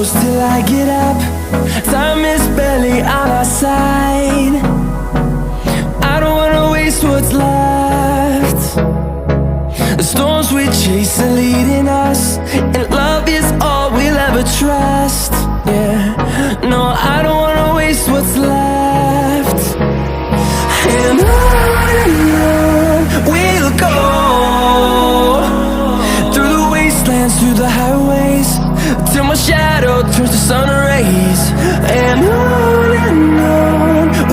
close till I get up. Time is barely on our side. I don't wanna waste what's left. The storms we chase are leading us, and love is all we'll ever trust. Yeah, no, I don't wanna waste what's left. And on we'll go, through the wastelands, through the highways, till my shadow turns to sun rays. And on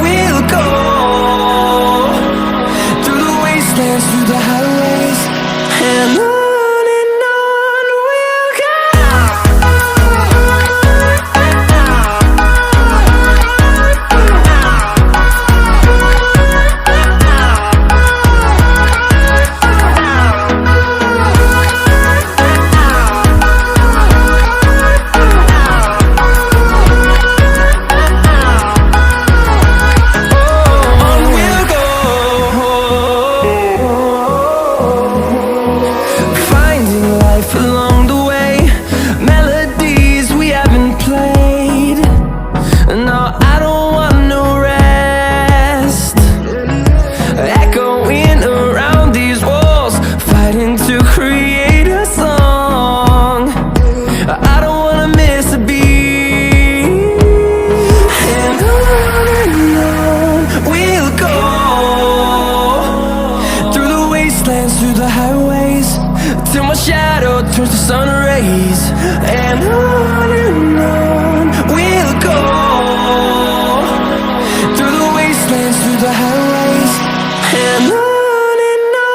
we'll go, through the wastelands, through the highways, and on we'll go. Through the highways, till my shadow turns to sun rays. And on we'll go, through the wastelands, through the highways, and on we'll go.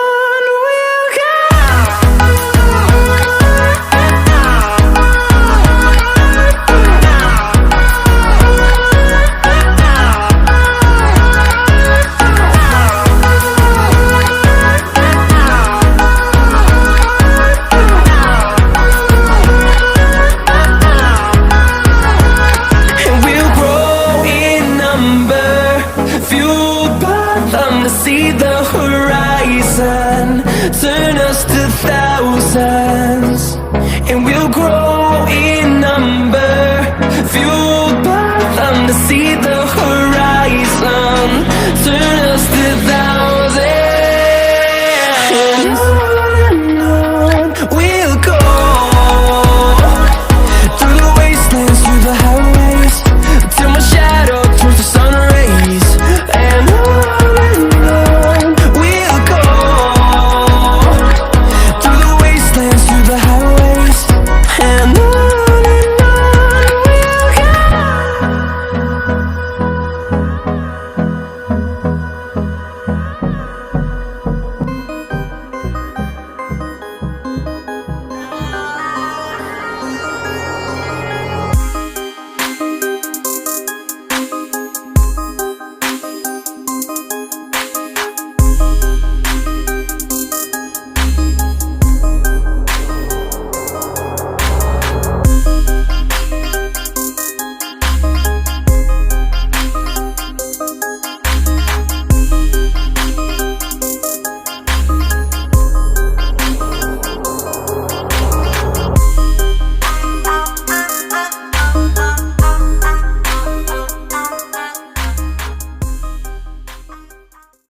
See the horizon, turn us to thousands, and we'll grow in number, fueled by them to see the horizon.